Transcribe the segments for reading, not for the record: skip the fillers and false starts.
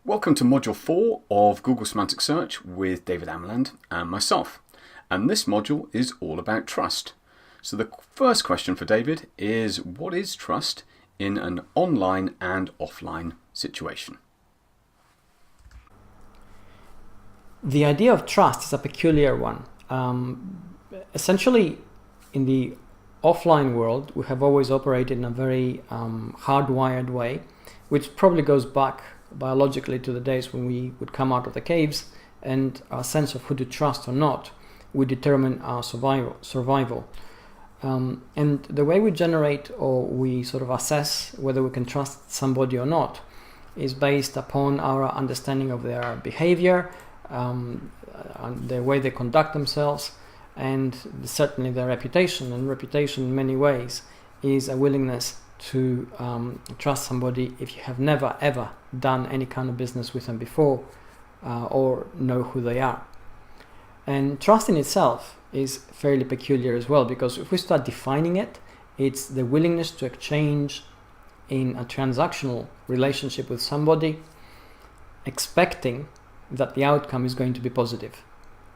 Welcome to Module 4 of Google Semantic Search with David Ameland and myself. And this module is all about trust. So the first question for David is, what is trust in an online and offline situation? The idea of trust is a peculiar one. Essentially, in the offline world, we have always operated in a very hardwired way, which probably goes back biologically to the days when we would come out of the caves, and our sense of who to trust or not would determine our survival. And the way we generate or we sort of assess whether we can trust somebody or not is based upon our understanding of their behavior, the way they conduct themselves, and certainly their reputation. And reputation in many ways is a willingness to trust somebody if you have never ever done any kind of business with them before or know who they are. And trust in itself is fairly peculiar as well, because if we start defining it, it's the willingness to exchange in a transactional relationship with somebody, expecting that the outcome is going to be positive.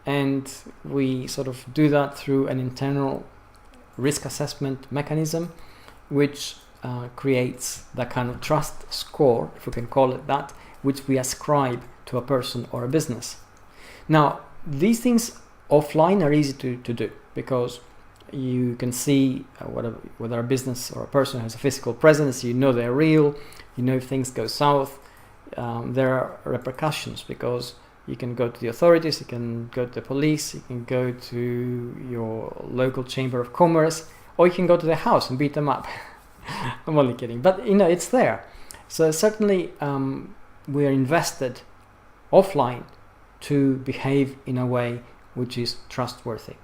And we sort of do that through an internal risk assessment mechanism, which creates that kind of trust score, if we can call it that, which we ascribe to a person or a business. Now, these things offline are easy to do, because you can see whether a business or a person has a physical presence. You know they're real. You know if things go south, there are repercussions, because you can go to the authorities, you can go to the police, you can go to your local chamber of commerce, or you can go to their house and beat them up. I'm only kidding, but it's there. So certainly we are invested offline to behave in a way which is trustworthy.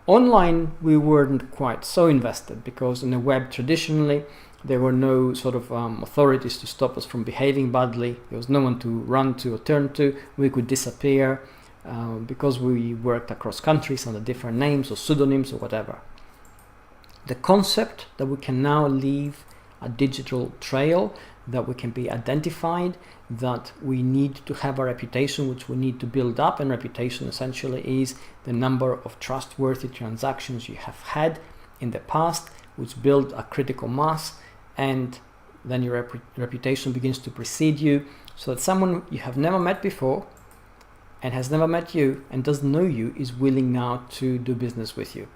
Online we weren't quite so invested, because in the web traditionally there were no sort of authorities to stop us from behaving badly. There was no one to run to or turn to. We could disappear because we worked across countries under different names or pseudonyms or whatever. The concept that we can now leave a digital trail, that we can be identified, that we need to have a reputation which we need to build up, and reputation essentially is the number of trustworthy transactions you have had in the past, which build a critical mass, and then your reputation begins to precede you, so that someone you have never met before and has never met you and doesn't know you is willing now to do business with you.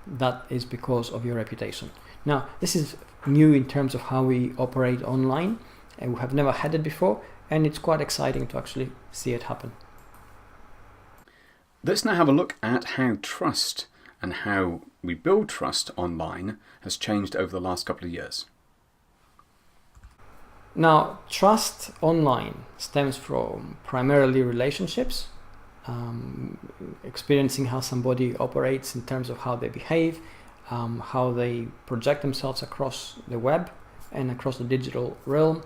That is because of your reputation. Now, this is new in terms of how we operate online, and we have never had it before, and it's quite exciting to actually see it happen. Let's now have a look at how trust and how we build trust online has changed over the last couple of years. Now, trust online stems from primarily relationships, experiencing how somebody operates in terms of how they behave, how they project themselves across the web and across the digital realm,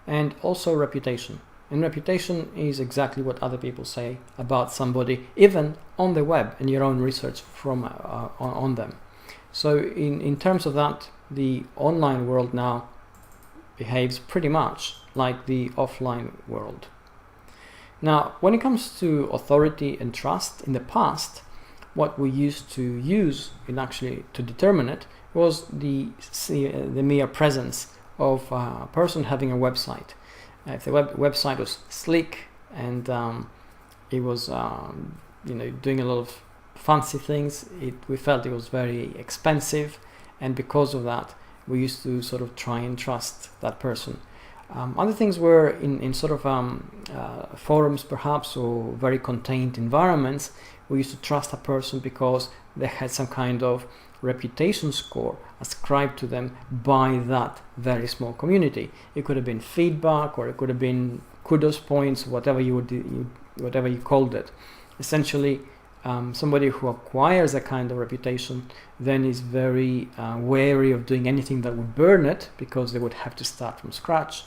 and also reputation. And reputation is exactly what other people say about somebody, even on the web, and your own research from on them. So in terms of that, the online world now behaves pretty much like the offline world. Now, when it comes to authority and trust, in the past, what we used to use in actually to determine it was the mere presence of a person having a website. If the website was sleek and it was doing a lot of fancy things, we felt it was very expensive, and because of that we used to sort of try and trust that person. Other things were in sort of forums perhaps, or very contained environments. We used to trust a person because they had some kind of reputation score ascribed to them by that very small community. It could have been feedback, or it could have been kudos points, whatever you called it. Essentially, somebody who acquires a kind of reputation then is very wary of doing anything that would burn it, because they would have to start from scratch,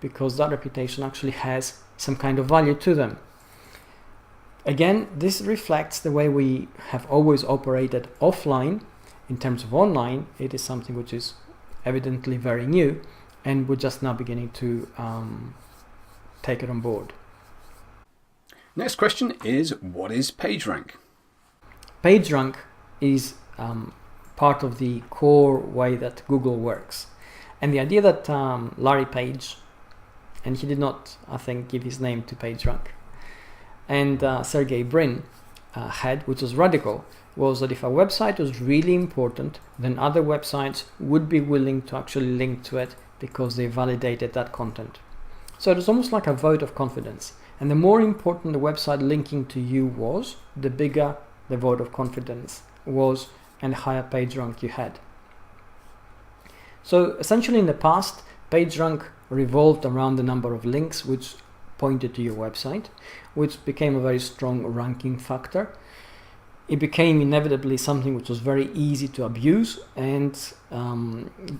because that reputation actually has some kind of value to them. Again, this reflects the way we have always operated offline. In terms of online, it is something which is evidently very new, and we're just now beginning to take it on board. Next question is, what is PageRank? PageRank is part of the core way that Google works. And the idea that Larry Page, and he did not, I think, give his name to PageRank, and Sergey Brin had, which was radical, was that if a website was really important, then other websites would be willing to actually link to it because they validated that content. So it was almost like a vote of confidence. And the more important the website linking to you was, the bigger the vote of confidence was and the higher PageRank you had. So essentially in the past, PageRank revolved around the number of links which pointed to your website, which became a very strong ranking factor. It became inevitably something which was very easy to abuse, and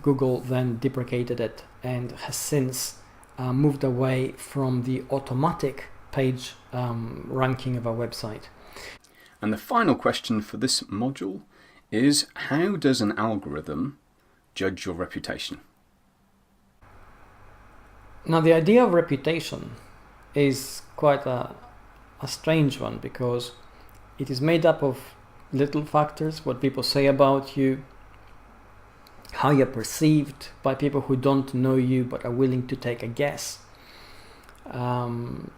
Google then deprecated it and has since moved away from the automatic page ranking of a website. And the final question for this module is, how does an algorithm judge your reputation? Now, the idea of reputation is quite a strange one, because it is made up of little factors: what people say about you, how you're perceived by people who don't know you but are willing to take a guess, the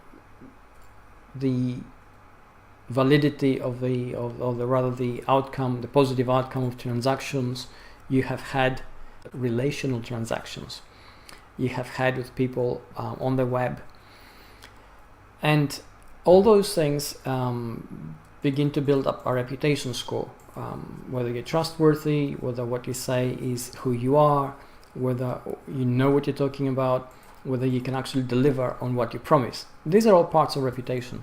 validity of the outcome, the positive outcome of transactions you have had, relational transactions you have had with people on the web, and all those things begin to build up a reputation score. Whether you're trustworthy, whether what you say is who you are, whether you know what you're talking about, whether you can actually deliver on what you promise. These are all parts of reputation.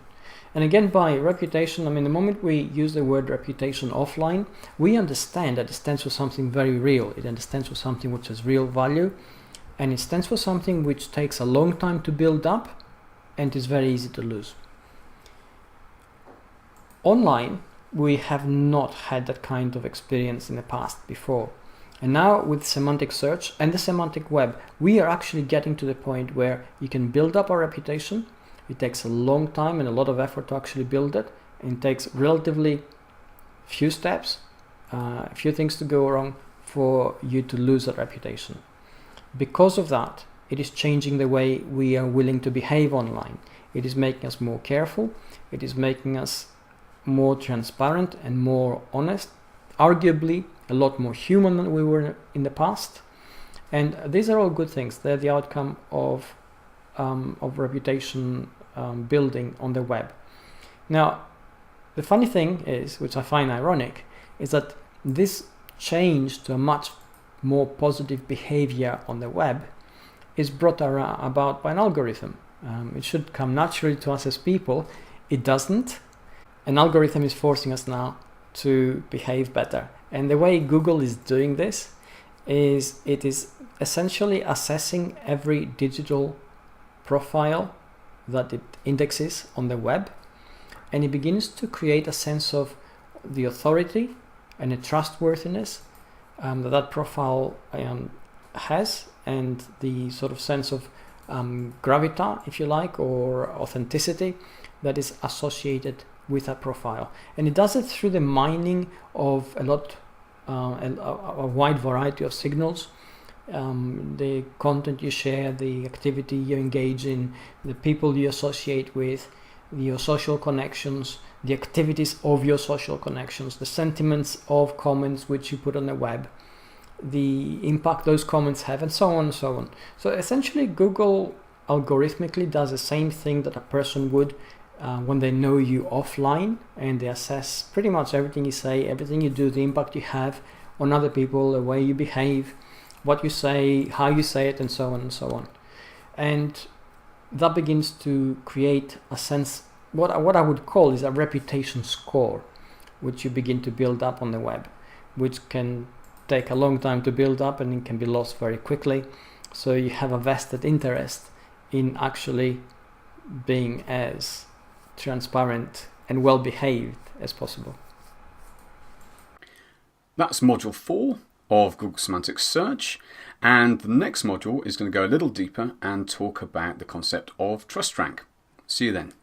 And again, by reputation, I mean, the moment we use the word reputation offline, we understand that it stands for something very real. It stands for something which has real value, and it stands for something which takes a long time to build up and is very easy to lose. Online, we have not had that kind of experience in the past before. And now with semantic search and the semantic web, we are actually getting to the point where you can build up a reputation. It takes a long time and a lot of effort to actually build it. And it takes relatively few steps, a few things to go wrong for you to lose that reputation. Because of that, it is changing the way we are willing to behave online. It is making us more careful. It is making us more transparent and more honest, arguably a lot more human than we were in the past. And these are all good things. They're the outcome of reputation building on the web. Now, the funny thing is, which I find ironic, is that this change to a much more positive behavior on the web is brought about by an algorithm. It should come naturally to us as people. It doesn't. An algorithm is forcing us now to behave better. And the way Google is doing this is it is essentially assessing every digital profile that it indexes on the web, and it begins to create a sense of the authority and the trustworthiness that profile has, and the sort of sense of gravitas, if you like, or authenticity that is associated with that profile. And it does it through the mining of a wide variety of signals. The content you share, the activity you engage in, the people you associate with, your social connections, the activities of your social connections, the sentiments of comments which you put on the web, the impact those comments have, and so on and so on. So essentially, Google algorithmically does the same thing that a person would when they know you offline, and they assess pretty much everything you say, everything you do, the impact you have on other people, the way you behave, what you say, how you say it, and so on and so on. And that begins to create a sense, what I would call is a reputation score, which you begin to build up on the web, which can take a long time to build up and it can be lost very quickly. So you have a vested interest in actually being as transparent and well behaved as possible. That's module 4 of Google Semantic Search, and the next module is going to go a little deeper and talk about the concept of trust rank. See you then.